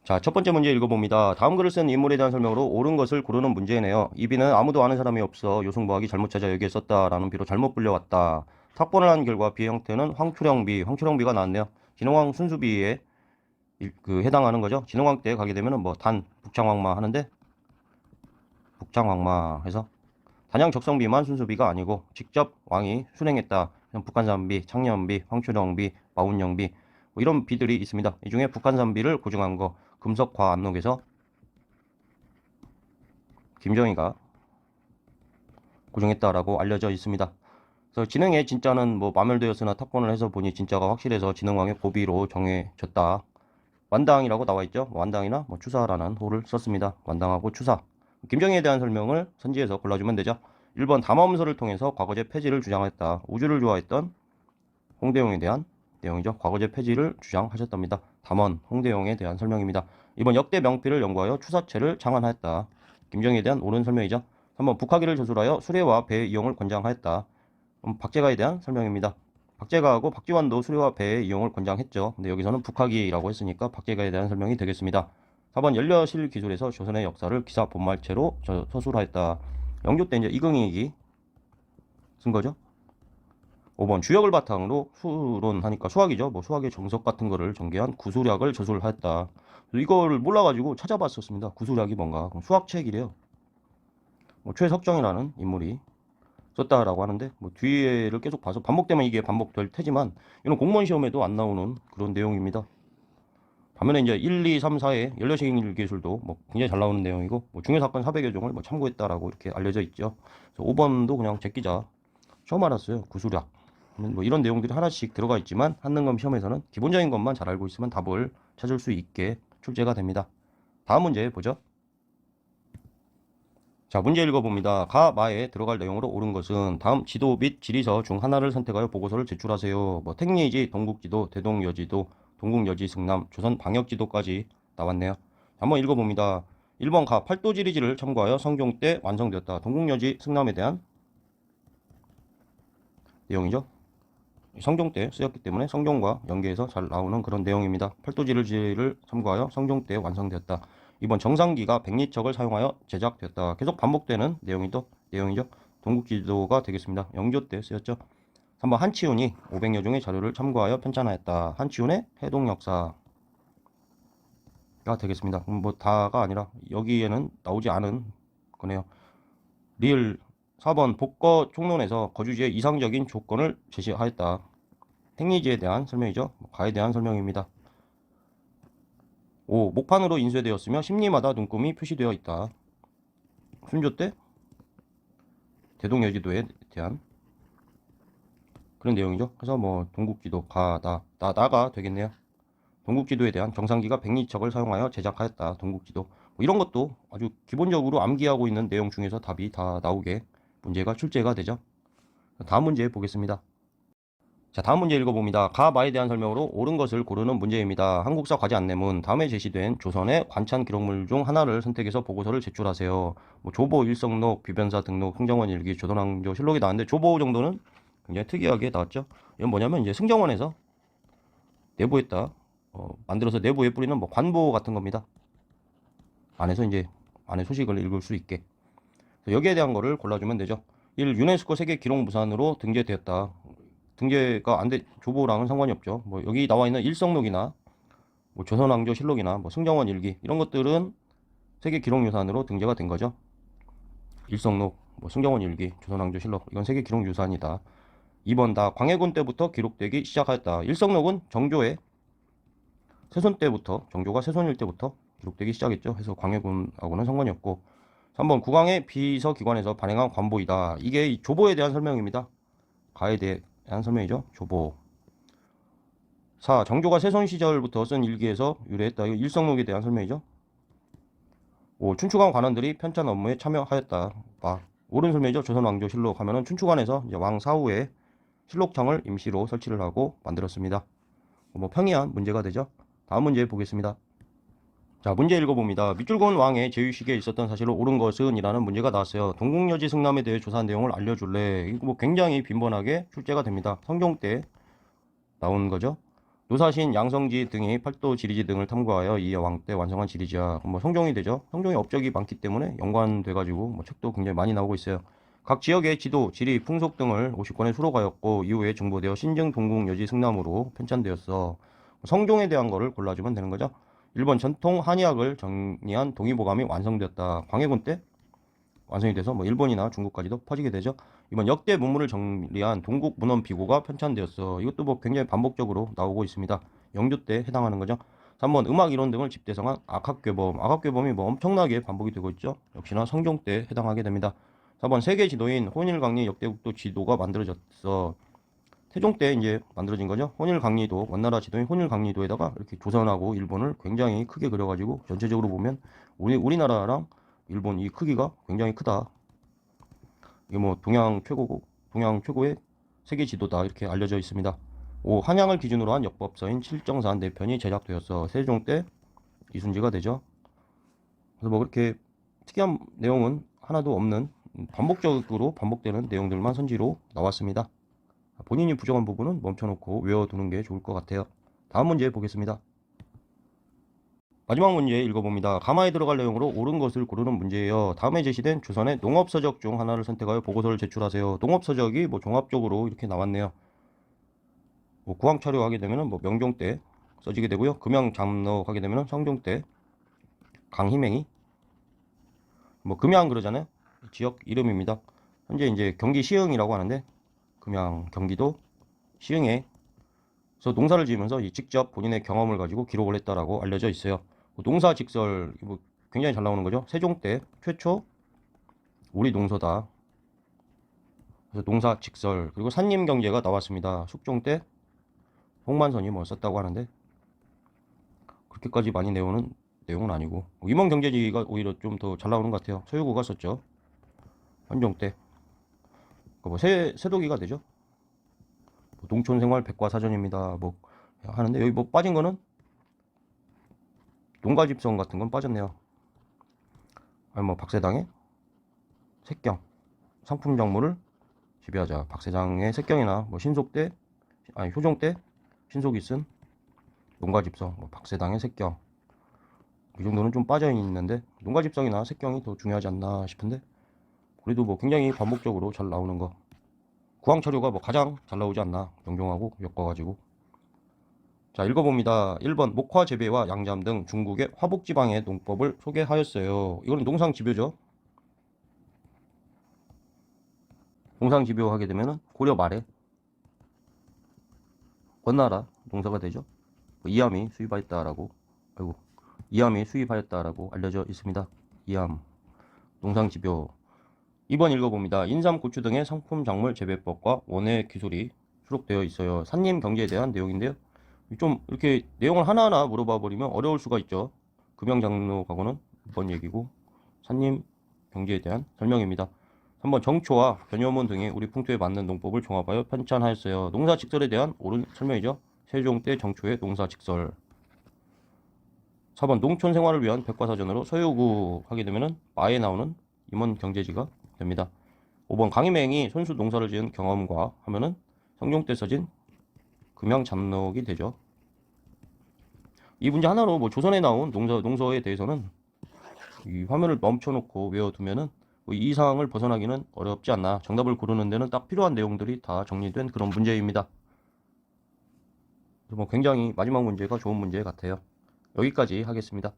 자, 첫 번째 문제 읽어봅니다. 다음 글을 쓴 인물에 대한 설명으로 옳은 것을 고르는 문제네요. 이 비는 아무도 아는 사람이 없어 요승부학이 잘못 찾아 여기에 썼다라는 비로 잘못 불려왔다. 탁본을 한 결과 비의 형태는 황초령비, 황초령비가 나왔네요. 진흥왕 순수비에 해당하는 거죠. 진흥왕 때 가게 되면은 뭐 단, 북창왕마 하는데 북창왕마 해서 단양 적성비만 순수비가 아니고 직접 왕이 순행했다. 북한산비, 창년비, 황초령비, 마운령비 뭐 이런 비들이 있습니다. 이 중에 북한산비를 고증한 거 금석과암록에서 김정희가 고증했다라고 알려져 있습니다. 그래서 진흥의 진짜는 뭐 마멸되었으나 탁본을 해서 보니 진짜가 확실해서 진흥왕의 고비로 정해졌다. 완당이라고 나와 있죠. 완당이나 뭐 추사라는 호를 썼습니다. 완당하고 추사. 김정희에 대한 설명을 선지에서 골라주면 되죠. 1번 담화문서를 통해서 과거제 폐지를 주장했다. 우주를 좋아했던 홍대용에 대한 내용이죠. 과거제 폐지를 주장하셨답니다. 담원 홍대용에 대한 설명입니다. 2번 역대 명필을 연구하여 추사체를 창안하였다. 김정희에 대한 옳은 설명이죠. 3번 북하기를 저술하여 수레와 배 이용을 권장하였다. 박제가에 대한 설명입니다. 박제가하고 박지원도 수레와 배의 이용을 권장했죠. 근데 여기서는 북하기라고 했으니까 박제가에 대한 설명이 되겠습니다. 4번 연려실 기술에서 조선의 역사를 기사 본말체로 서술하였다. 영조 때 이제 이긍익이 쓴 거죠. 5번 주역을 바탕으로 수론하니까 수학이죠. 뭐 수학의 정석 같은 거를 전개한 구술약을 저술하였다. 이걸 몰라가지고 찾아봤었습니다. 구술약이 뭔가. 수학책이래요. 뭐 최석정이라는 인물이 썼다라고 하는데 뭐 뒤에를 계속 봐서 반복되면 이게 반복될 테지만 이런 공무원 시험에도 안 나오는 그런 내용입니다. 반면에 이제 1, 2, 3, 4의 연려식 기술도 뭐 굉장히 잘 나오는 내용이고 뭐 중요사건 400여 종을 뭐 참고했다라고 이렇게 알려져 있죠. 그래서 5번도 그냥 제끼자 처음 알았어요. 구술약 뭐 이런 내용들이 하나씩 들어가 있지만 한능검 시험에서는 기본적인 것만 잘 알고 있으면 답을 찾을 수 있게 출제가 됩니다. 다음 문제 보죠. 자, 문제 읽어봅니다. 가, 마에 들어갈 내용으로 옳은 것은 다음 지도 및 지리서 중 하나를 선택하여 보고서를 제출하세요. 뭐 택리지, 동국지도, 대동여지도, 동국여지 승남, 조선 방역지도까지 나왔네요. 한번 읽어봅니다. 1번 가, 팔도지리지를 첨가하여 성종 때 완성되었다. 동국여지 승남에 대한 내용이죠. 성종 때 쓰였기 때문에 성종과 연계해서 잘 나오는 그런 내용입니다. 팔도지리지를 첨가하여 성종 때 완성되었다. 이번 정상기가 백리척을 사용하여 제작되었다. 계속 반복되는 내용이죠. 동국지도가 되겠습니다. 영조 때 쓰였죠. 3번 한치훈이 500여 종의 자료를 참고하여 편찬하였다. 한치훈의 해동역사가 되겠습니다. 뭐 다가 아니라 여기에는 나오지 않은 거네요. 리을 4번 복거 총론에서 거주지의 이상적인 조건을 제시하였다. 택리지에 대한 설명이죠. 가에 대한 설명입니다. 5. 목판으로 인쇄되었으며 심리마다 눈금이 표시되어 있다. 순조 때 대동여지도에 대한 그런 내용이죠. 그래서 뭐 동국지도 나가 되겠네요. 동국지도에 대한 정상기가 백리척을 사용하여 제작하였다. 동국지도 뭐 이런 것도 아주 기본적으로 암기하고 있는 내용 중에서 답이 다 나오게 문제가 출제가 되죠. 다음 문제 보겠습니다. 자, 다음 문제 읽어봅니다. 가, 마에 대한 설명으로 옳은 것을 고르는 문제입니다. 한국사 과제 안내문 다음에 제시된 조선의 관찬 기록물 중 하나를 선택해서 보고서를 제출하세요. 뭐 조보, 일성록, 비변사 등록, 승정원 일기, 조선왕조 실록이 나왔는데 조보 정도는 굉장히 특이하게 나왔죠. 이건 뭐냐면 이제 승정원에서 내부에다 만들어서 내부에 뿌리는 뭐 관보 같은 겁니다. 안에서 이제 안에 소식을 읽을 수 있게. 여기에 대한 거를 골라주면 되죠. 1. 유네스코 세계 기록무산으로 등재되었다. 등재가 안 돼, 조보랑은 상관이 없죠. 뭐 여기 나와 있는 일성록이나 뭐 조선왕조 실록이나 뭐 승정원 일기 이런 것들은 세계 기록유산으로 등재가 된 거죠. 일성록, 뭐 승정원 일기, 조선왕조 실록 이건 세계 기록유산이다. 2번 다 광해군 때부터 기록되기 시작하였다. 일성록은 정조의 세손 때부터 정조가 세손일 때부터 기록되기 시작했죠. 그래서 광해군하고는 상관이 없고 3번 국왕의 비서기관에서 발행한 관보이다. 이게 이 조보에 대한 설명입니다. 가에 대한 설명이죠. 조보. 4. 정조가 세손 시절부터 쓴 일기에서 유래했다. 이거 일성록에 대한 설명이죠. 5. 춘추관 관원들이 편찬 업무에 참여하였다. 옳은 설명이죠. 조선왕조실록 하면은 춘추관에서 이제 왕 사후에 실록창을 임시로 설치를 하고 만들었습니다. 뭐 평이한 문제가 되죠. 다음 문제 보겠습니다. 자, 문제 읽어봅니다. 밑줄곤 왕의 제위식에 있었던 사실로 옳은 것은 이라는 문제가 나왔어요. 동국여지 승남에 대해 조사한 내용을 알려줄래? 이거 뭐 굉장히 빈번하게 출제가 됩니다. 성종 때 나온 거죠. 노사신, 양성지 등이 팔도 지리지 등을 탐구하여 이 왕 때 완성한 지리지야. 뭐 성종이 되죠. 성종의 업적이 많기 때문에 연관돼가지고 뭐 책도 굉장히 많이 나오고 있어요. 각 지역의 지도, 지리, 풍속 등을 50권에 수록하였고 이후에 중보되어 신증, 동국, 여지, 승남으로 편찬되었어. 성종에 대한 거를 골라주면 되는 거죠. 1번 전통 한의학을 정리한 동의보감이 완성되었다. 광해군 때 완성이 돼서 뭐 일본이나 중국까지도 퍼지게 되죠. 이번 역대 문물을 정리한 동국 문헌 비고가 편찬되었어. 이것도 뭐 굉장히 반복적으로 나오고 있습니다. 영조 때 해당하는 거죠. 3번 음악 이론 등을 집대성한 악학괴범. 악학괴범이 뭐 엄청나게 반복이 되고 있죠. 역시나 성종 때 해당하게 됩니다. 4번 세계 지도인 혼일강리 역대국도 지도가 만들어졌어. 태종 때 이제 만들어진 거죠. 혼일강리도, 원나라 지도인 혼일강리도에다가 이렇게 조선하고 일본을 굉장히 크게 그려가지고 전체적으로 보면 우리나라랑 일본 이 크기가 굉장히 크다. 이게 뭐 동양 최고고, 동양 최고의 세계 지도다 이렇게 알려져 있습니다. 5. 한양을 기준으로 한 역법서인 칠정사한 4편이 제작되었어. 세종 때 이순지가 되죠. 그래서 뭐 그렇게 특이한 내용은 하나도 없는 반복적으로 반복되는 내용들만 선지로 나왔습니다. 본인이 부정한 부분은 멈춰놓고 외워두는 게 좋을 것 같아요. 다음 문제 보겠습니다. 마지막 문제 읽어봅니다. 가마에 들어갈 내용으로 옳은 것을 고르는 문제예요. 다음에 제시된 조선의 농업서적 중 하나를 선택하여 보고서를 제출하세요. 농업서적이 뭐 종합적으로 이렇게 나왔네요. 뭐 구황 차려하게 되면은 뭐 명종 때 써지게 되고요. 금양 잠록 하게 되면은 성종 때 강희맹이 뭐 금양 그러잖아요. 지역 이름입니다. 현재 이제 경기 시흥이라고 하는데 금양 경기도 시흥에 서 농사를 지으면서 직접 본인의 경험을 가지고 기록을 했다라고 알려져 있어요. 농사 직설 뭐 굉장히 잘 나오는 거죠. 세종 때 최초 우리 농서다. 그래서 농사 직설 그리고 산림 경제가 나왔습니다. 숙종 때 홍만선이 뭐 썼다고 하는데 그렇게까지 많이 내용은 아니고 임원 경제지가 오히려 좀 더 잘 나오는 것 같아요. 서유구가 썼죠. 한종 때. 뭐 세도기가 되죠. 농촌생활 백과사전입니다. 뭐 하는데 여기 뭐 빠진 거는 농가집성 같은 건 빠졌네요. 아니 뭐 박세당의 색경 상품 작물을 지배하자. 박세당의 색경이나 뭐 신속 때 아니 효종 때 신속이 쓴 농가집성 뭐 박세당의 색경 이 정도는 좀 빠져 있는데 농가집성이나 색경이 더 중요하지 않나 싶은데 그래도 뭐 굉장히 반복적으로 잘 나오는 거 구황차료가 뭐 가장 잘 나오지 않나 명종하고 엮어가지고 자 읽어봅니다. 1번 목화 재배와 양잠 등 중국의 화북지방의 농법을 소개하였어요. 이거는 농상집요죠. 농상집요 하게 되면은 고려 말에 원나라 농사가 되죠. 이암이 수입하였다라고 아이고 이암이 수입하였다라고 알려져 있습니다. 이암 농상집요 2번 읽어봅니다. 인삼, 고추 등의 상품 작물 재배법과 원예 기술이 수록되어 있어요. 산림 경제에 대한 내용인데요. 좀 이렇게 내용을 하나하나 물어봐 버리면 어려울 수가 있죠. 금양장로하고는 이번 얘기고 산림 경제에 대한 설명입니다. 3번 정초와 변효문 등이 우리 풍토에 맞는 농법을 종합하여 편찬하였어요. 농사 직설에 대한 옳은 설명이죠. 세종 때 정초의 농사 직설. 4번 농촌 생활을 위한 백과사전으로 서유구 하게 되면은 마에 나오는 임원 경제지가 됩니다. 5번 강희맹이 손수 농사를 지은 경험과 하면은 성종 때 써진 금양 잠록이 되죠. 이 문제 하나로 뭐 조선에 나온 농서에 대해서는 이 화면을 멈춰놓고 외워두면은 뭐이 상황을 벗어나기는 어렵지 않나. 정답을 고르는 데는 딱 필요한 내용들이 다 정리된 그런 문제입니다. 뭐 굉장히 마지막 문제가 좋은 문제 같아요. 여기까지 하겠습니다.